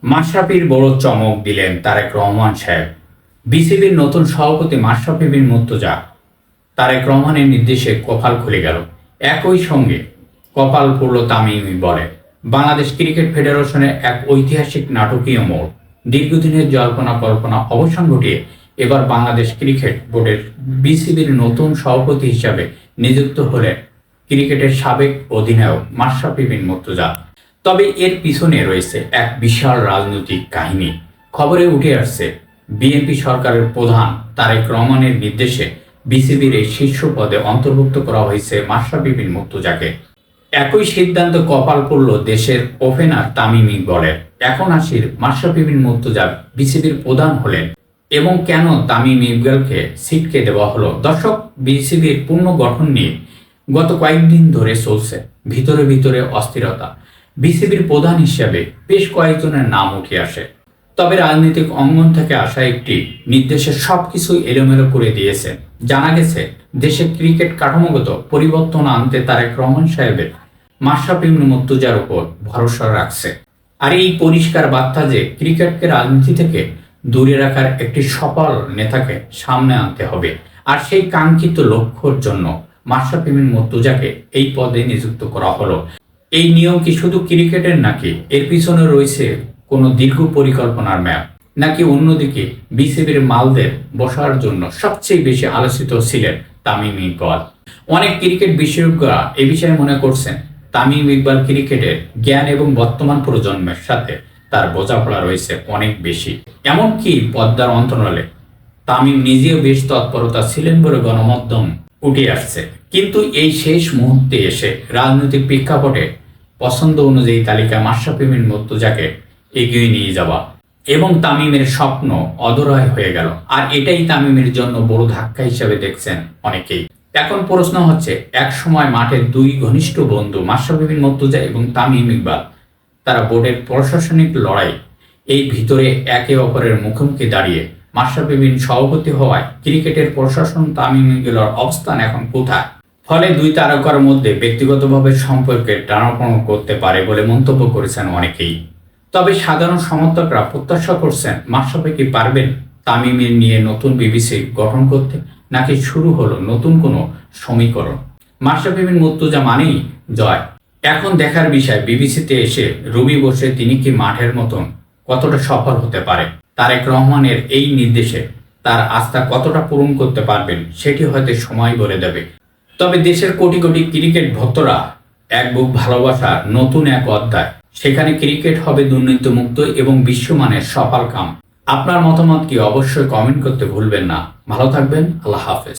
মাশরাফির বড় চমক দিলেন তারেক রহমান সাহেব। বিসিবির নতুন সভাপতি মাশরাফি বিন মুর্তজা তারেক রহমানের নির্দেশে কপাল খুলে গেল। একই সঙ্গে কপাল পড়ল তামিম ইকবালের। বাংলাদেশ ক্রিকেট ফেডারেশনের এক ঐতিহাসিক নাটকীয় মোড়। দীর্ঘদিনের জল্পনা কল্পনা অবসান ঘটিয়ে এবার বাংলাদেশ ক্রিকেট বোর্ডের বিসিবির নতুন সভাপতি হিসাবে নিযুক্ত হলেন ক্রিকেটের সাবেক অধিনায়ক মাশরাফি বিন মুর্তজা। তবে এর পিছনে রয়েছে এক বিশাল রাজনৈতিক কাহিনী। খবরে উঠে আসছে বিএনপি সরকারের প্রধান তারেক রহমানের নির্দেশে বিসিবির এই শীর্ষ পদে অন্তর্ভুক্ত করা হয়েছে মাশরাফি বিন মুর্তজাকে। একই সিদ্ধান্ত কপাল পড়ল দেশের ওপেনার তামিম ইকবালের। এখন আসি মাশরাফি বিন মুর্তজা বিসিবির প্রধান হলেন এবং কেন তামিম ইকবালকে ছিটকে দেওয়া হলো। দর্শক, বিসিবির পুনর্গঠন নিয়ে গত কয়েকদিন ধরে চলছে ভিতরে ভিতরে অস্থিরতা। বিসিবির প্রধান হিসেবে বেশ কয়েকজনের নাম উঠে আসে, তবে রাজনৈতিক অঙ্গন থেকে আসা একটি নির্দেশে সবকিছু এলোমেলো করে দিয়েছে। জানা গেছে দেশে ক্রিকেট কাঠামোগত পরিবর্তন আনতে তারেক রহমান সাহেবের মাশরাফি বিন মুর্তজার উপর ভরসা রাখছে। আর এই পরিষ্কার বার্তা যে ক্রিকেটকে রাজনীতি থেকে দূরে রাখার একটি সফল নেতাকে সামনে আনতে হবে। আর সেই কাঙ্ক্ষিত লক্ষ্যর জন্য মাশরাফি বিন মুর্তজাকে এই পদে নিযুক্ত করা হলো। এই নিয়ম কি শুধু ক্রিকেটের নাকি এর পিছনে রয়েছে কোনো দীর্ঘ পরিকল্পনার ম্যাপ? নাকি অন্যদিকে বিসিবির মালদের বসার জন্য সবচেয়ে বেশি আলোচিত ছিলেন তামিম ইকবাল? অনেক ক্রিকেট বিশেষজ্ঞরা এ বিষয়ে মনে করছেন তামিম ইকবাল ক্রিকেটের জ্ঞান এবং বর্তমান প্রজন্মের সাথে তার বোঝাপড়া রয়েছে অনেক বেশি। এমনকি পদ্মার অন্তরালে তামিম নিজেও বেশ তৎপরতা ছিলেন বলে গণমাধ্যম উঠে আসছে। কিন্তু এই শেষ মুহূর্তে এসে রাজনৈতিক প্রেক্ষাপটে পছন্দ অনুযায়ী তালিকা মাশরাফি বিন মুর্তজাকে এগিয়ে নিয়ে যাওয়া এবং তামিমের স্বপ্ন অধরায় হয়ে গেল। আর এটাই তামিমের জন্য বড় ধাক্কা হিসেবে দেখছেন অনেকেই। এখন প্রশ্ন হচ্ছে, এক সময় মাঠের দুই ঘনিষ্ঠ বন্ধু মাশরাফি বিন মুর্তজা এবং তামিম ইকবাল, তারা বোর্ডের প্রশাসনিক লড়াই এই ভিতরে একে অপরের মুখোমুখি দাঁড়িয়ে মাশরাফি বিন সভাপতি হওয়ায় ক্রিকেটের প্রশাসন তামিম ইকবালের অবস্থান এখন কোথায়? ফলে দুই তারকার মধ্যে ব্যক্তিগতভাবে সম্পর্কের টানাপোড়েন করতে পারে বলে মন্তব্য করেছেন অনেকেই। তবে সাধারণ সমর্থকরা প্রত্যাশা করছেন মাশরাফি কি পারবেন তামিমের নিয়ে নতুন বিবিসি গঠন করতে, নাকি শুরু হলো নতুন কোনো সমীকরণ? মাশরাফি বিন মুর্তজা মানেই জয়। এখন দেখার বিষয় বিবিসিতে এসে রবি বসে তিনি কি মাঠের মতন কতটা সফল হতে পারে। তারেক রহমানের এই নির্দেশে তার আস্থা কতটা পূরণ করতে পারবেন সেটি হয়তো সময় বলে দেবে। তবে দেশের কোটি কোটি ক্রিকেট ভক্তরা এক বুক ভালোবাসার নতুন এক অধ্যায়। সেখানে ক্রিকেট হবে দুর্নীতিমুক্ত এবং বিশ্বমানের সফল কাম। আপনার মতামত কি অবশ্যই কমেন্ট করতে ভুলবেন না। ভালো থাকবেন। আল্লাহ হাফেজ।